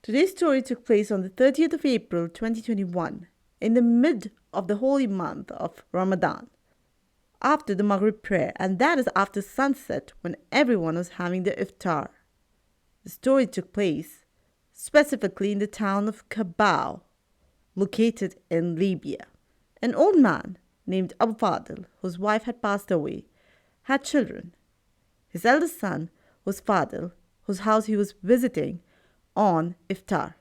Today's story took place on the 30th of April 2021, in the mid of the holy month of Ramadan, after the Maghrib prayer, and that is after sunset when everyone was having their iftar. The story took place specifically in the town of Kabao, located in Libya. An old man named Abu Fadl, whose wife had passed away, had children. His eldest son was Fadl, whose house he was visiting on iftar.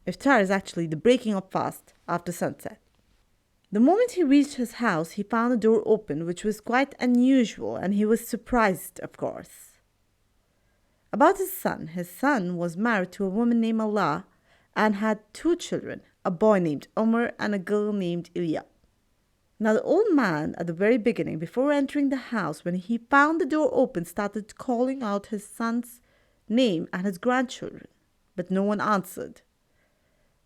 Iftar is actually the breaking of fast after sunset. The moment he reached his house, he found the door open, which was quite unusual, and he was surprised, of course. About his son was married to a woman named Allah and had two children, a boy named Omar and a girl named Ilya. Now the old man, at the very beginning, before entering the house, when he found the door open, started calling out his son's name and his grandchildren, but no one answered.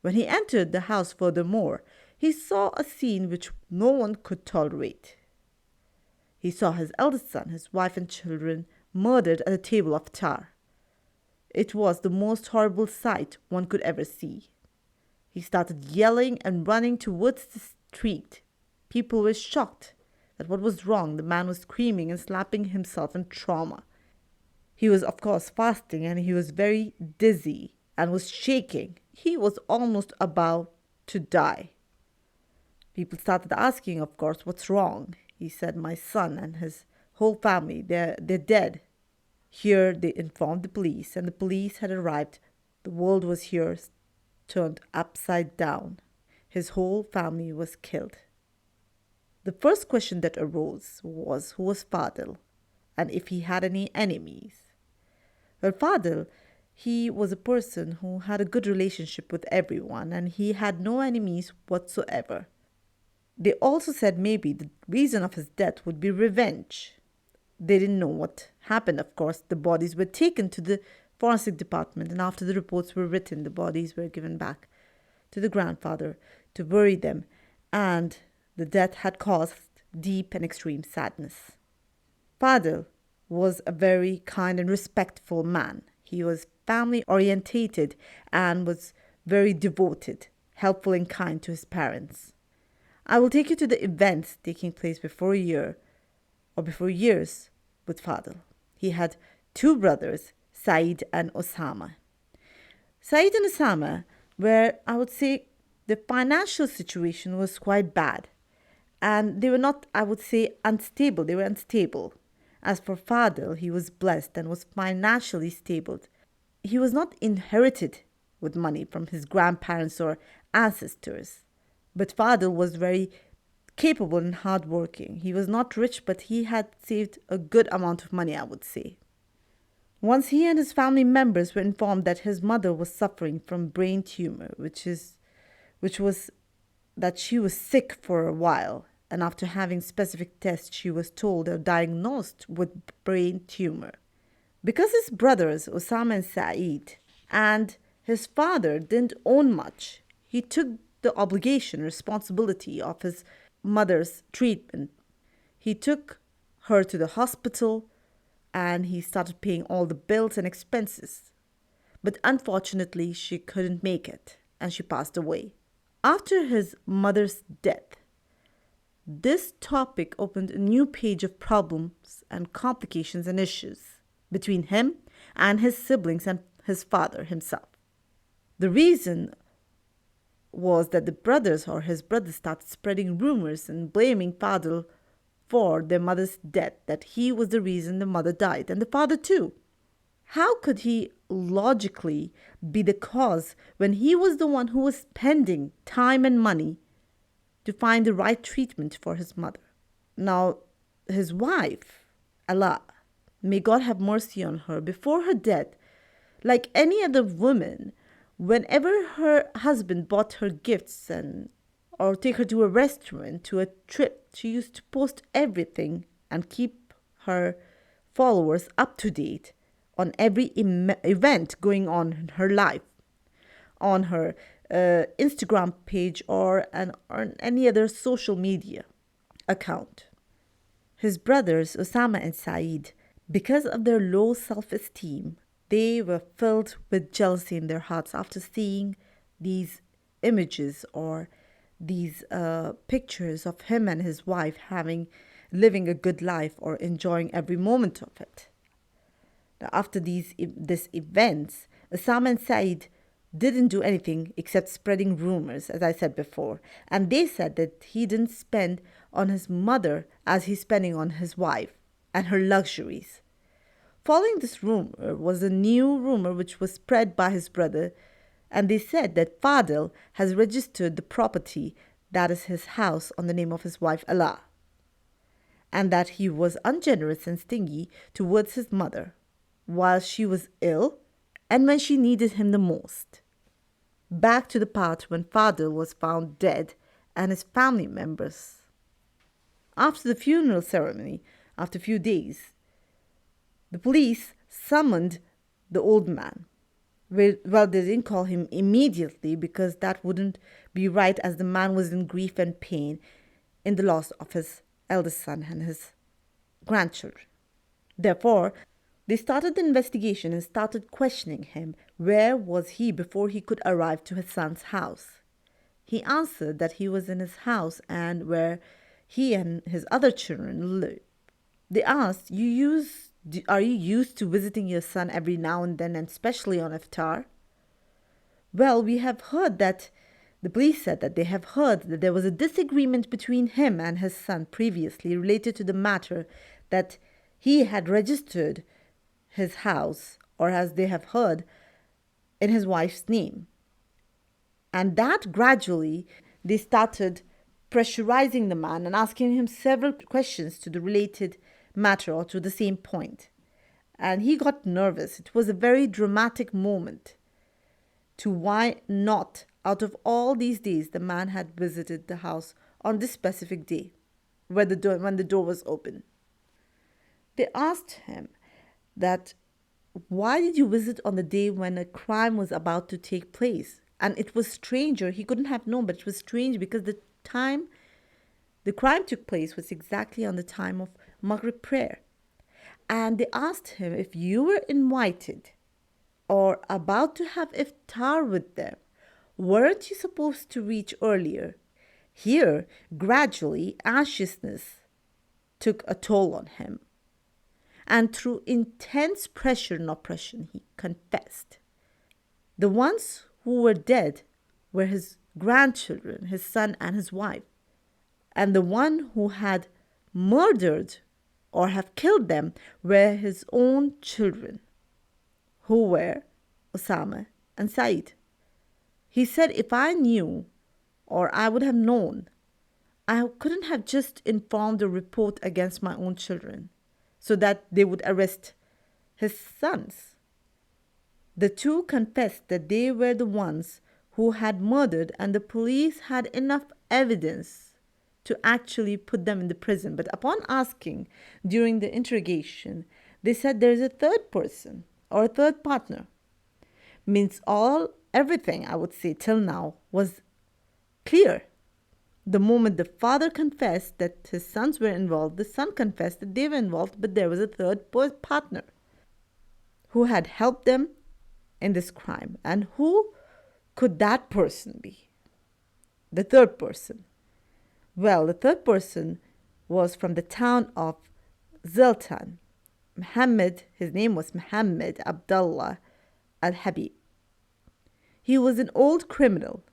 When he entered the house furthermore, he saw a scene which no one could tolerate. He saw his eldest son, his wife and children murdered at the table of iftar. It was the most horrible sight one could ever see. He started yelling and running towards the street. People were shocked at what was wrong. The man was screaming and slapping himself in trauma. He was, of course, fasting, and he was very dizzy and was shaking. He was almost about to die. People started asking, of course, what's wrong? He said, my son and his whole family, they're dead. Here they informed the police, and the police had arrived. The world was here turned upside down. His whole family was killed. The first question that arose was, who was Fadl, and if he had any enemies. Well, Fadl, he was a person who had a good relationship with everyone, and he had no enemies whatsoever. They also said maybe the reason of his death would be revenge. They didn't know what happened, of course. The bodies were taken to the forensic department, and after the reports were written, the bodies were given back to the grandfather to bury them, and the death had caused deep and extreme sadness. Fadl was a very kind and respectful man. He was family orientated and was very devoted, helpful and kind to his parents. I will take you to the events taking place before years with Fadl. He had two brothers, Said and Osama. Said and Osama were, I would say, the financial situation was quite bad. And they were not, I would say, unstable. They were unstable. As for Fadl, he was blessed and was financially stable. He was not inherited with money from his grandparents or ancestors. But Fadl was very capable and hardworking. He was not rich, but he had saved a good amount of money, I would say. Once he and his family members were informed that his mother was suffering from brain tumor, which was that she was sick for a while, and after having specific tests, she was told or diagnosed with brain tumor. Because his brothers, Osama and Saeed, and his father didn't own much, he took the responsibility of his mother's treatment. He took her to the hospital and he started paying all the bills and expenses. But unfortunately, she couldn't make it and she passed away. After his mother's death, this topic opened a new page of problems and complications and issues between him and his siblings and his father himself. The reason was that his brothers started spreading rumors and blaming Fadl for their mother's death, that he was the reason the mother died, and the father too. How could he logically be the cause when he was the one who was spending time and money to find the right treatment for his mother? Now, his wife, Allah, may God have mercy on her, before her death, like any other woman, whenever her husband bought her gifts or take her to a restaurant, to a trip, she used to post everything and keep her followers up to date on every event going on in her life, on her Instagram page or on any other social media account. His brothers, Osama and Saeed, because of their low self-esteem, They were filled with jealousy in their hearts after seeing these images or these pictures of him and his wife living a good life or enjoying every moment of it. Now, after this events, Osama and Said didn't do anything except spreading rumors, as I said before, and they said that he didn't spend on his mother as he's spending on his wife and her luxuries. Following this rumor was a new rumor which was spread by his brother, and they said that Fadil has registered the property that is his house on the name of his wife Allah, and that he was ungenerous and stingy towards his mother while she was ill and when she needed him the most. Back to the part when Fadil was found dead and his family members. After the funeral ceremony, after a few days, the police summoned the old man. Well, they didn't call him immediately because that wouldn't be right, as the man was in grief and pain in the loss of his eldest son and his grandchildren. Therefore, they started the investigation and started questioning him. Where was he before he could arrive to his son's house? He answered that he was in his house and where he and his other children lived. They asked, are you used to visiting your son every now and then, and especially on iftar? Well, we have heard that, the police said that they have heard that there was a disagreement between him and his son previously related to the matter that he had registered his house, or as they have heard, in his wife's name. And that gradually they started pressurizing the man and asking him several questions to the related matter or to the same point. And he got nervous. It was a very dramatic moment to why not, out of all these days, the man had visited the house on this specific day when the door was open. They asked him that, why did you visit on the day when a crime was about to take place? And it was stranger. He couldn't have known, but it was strange because the time the crime took place was exactly on the time of Maghrib prayer. And they asked him, if you were invited or about to have iftar with them, weren't you supposed to reach earlier? Here, gradually, anxiousness took a toll on him. And through intense pressure and oppression, he confessed. The ones who were dead were his grandchildren, his son and his wife. And the one who had murdered or have killed them were his own children, who were Osama and Said. He said, if I knew or I would have known, I couldn't have just informed a report against my own children so that they would arrest his sons. The two confessed that they were the ones who had murdered, and the police had enough evidence to actually put them in the prison. But upon asking during the interrogation, they said there is a third person or a third partner. Means everything I would say till now was clear. The moment the father confessed that his sons were involved, the son confessed that they were involved, but there was a third partner who had helped them in this crime. And who could that person be? The third person. Well, the third person was from the town of Ziltan. His name was Muhammad Abdullah al-Habib. He was an old criminal.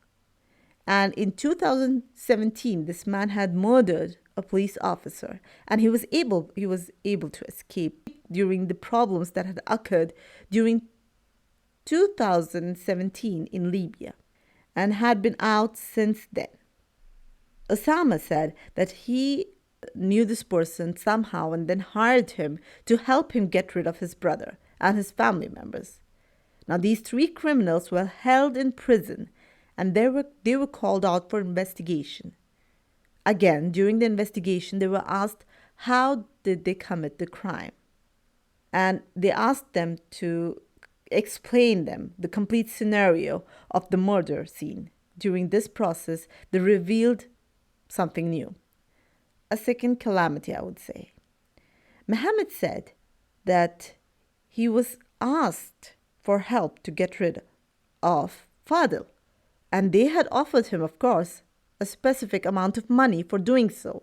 And in 2017, this man had murdered a police officer, and he was able to escape during the problems that had occurred during 2017 in Libya, and had been out since then. Osama said that he knew this person somehow and then hired him to help him get rid of his brother and his family members. Now, these three criminals were held in prison, and they were called out for investigation. Again, during the investigation, they were asked how did they commit the crime. And they asked them to explain them the complete scenario of the murder scene. During this process, they revealed something new. A second calamity, I would say. Muhammad said that he was asked for help to get rid of Fadil. And they had offered him, of course, a specific amount of money for doing so.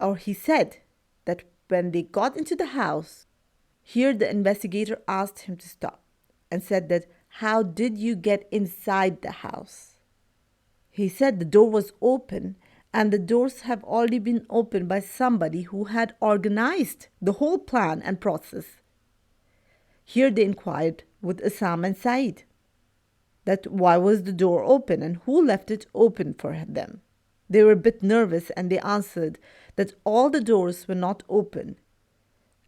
Or he said that when they got into the house, here the investigator asked him to stop and said that, how did you get inside the house? He said the door was open, and the doors have already been opened by somebody who had organized the whole plan and process. Here they inquired with Assam and Said that why was the door open and who left it open for them. They were a bit nervous and they answered that all the doors were not open.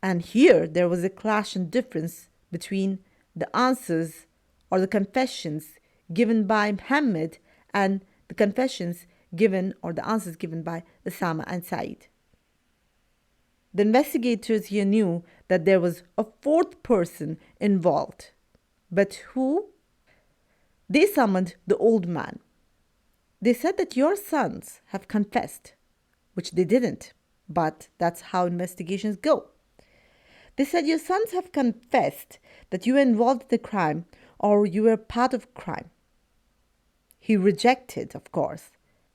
And here there was a clash and difference between the answers or the confessions given by Muhammad and the confessions given or the answers given by Osama and Said. The investigators here knew that there was a fourth person involved. But who? They summoned the old man. They said that your sons have confessed, which they didn't, but that's how investigations go. They said your sons have confessed that you were involved in the crime or you were part of crime. He rejected, of course.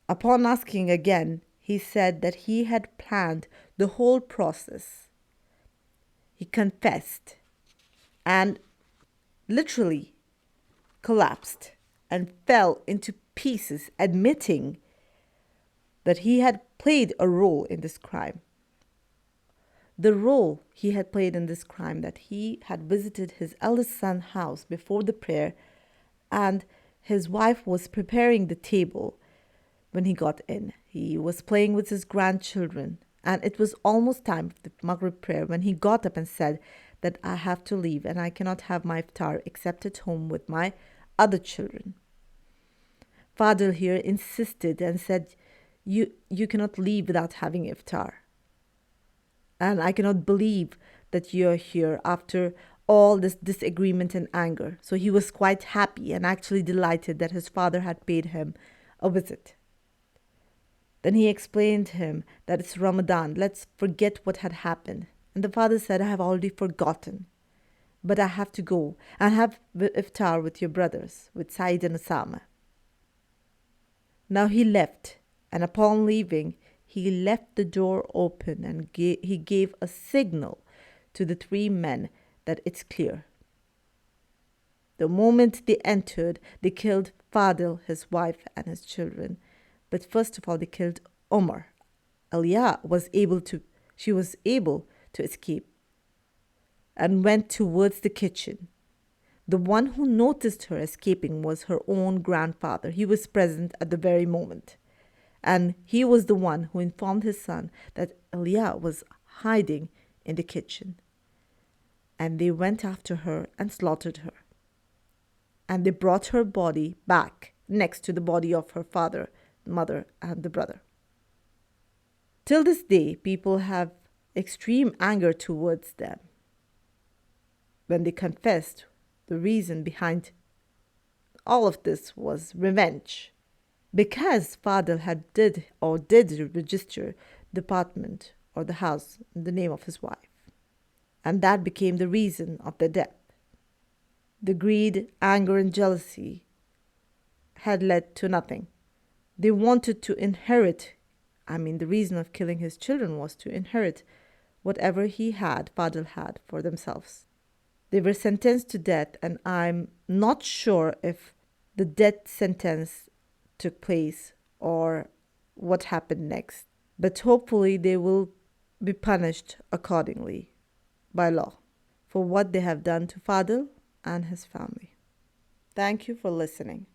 Upon asking again, he said that he had planned the whole process. He confessed and literally collapsed and fell into pieces, admitting that he had played a role in this crime. The role he had played in this crime, that he had visited his eldest son's house before the prayer, and his wife was preparing the table when he got in. He was playing with his grandchildren, and it was almost time for the Maghrib prayer when he got up and said that I have to leave and I cannot have my iftar except at home with my other children. Fadil here insisted and said, you cannot leave without having iftar. And I cannot believe that you're here after all this disagreement and anger. So he was quite happy and actually delighted that his father had paid him a visit. Then he explained to him that it's Ramadan, let's forget what had happened. And the father said, I have already forgotten, but I have to go and have iftar with your brothers, with Said and Osama. Now he left, and upon leaving, he left the door open and he gave a signal to the three men that it's clear. The moment they entered, they killed Fadil, his wife, and his children. But first of all, they killed Omar. Alia was able to escape and went towards the kitchen. The one who noticed her escaping was her own grandfather. He was present at the very moment. And he was the one who informed his son that Alia was hiding in the kitchen. And they went after her and slaughtered her. And they brought her body back next to the body of her father, mother, and the brother. Till this day, people have extreme anger towards them. When they confessed, the reason behind all of this was revenge. Because Fadil did register the apartment or the house in the name of his wife. And that became the reason of their death. The greed, anger, and jealousy had led to nothing. They wanted to inherit, the reason of killing his children was to inherit whatever Fadil had for themselves. They were sentenced to death, and I'm not sure if the death sentence took place or what happened next. But hopefully they will be punished accordingly by law for what they have done to Fadil and his family. Thank you for listening.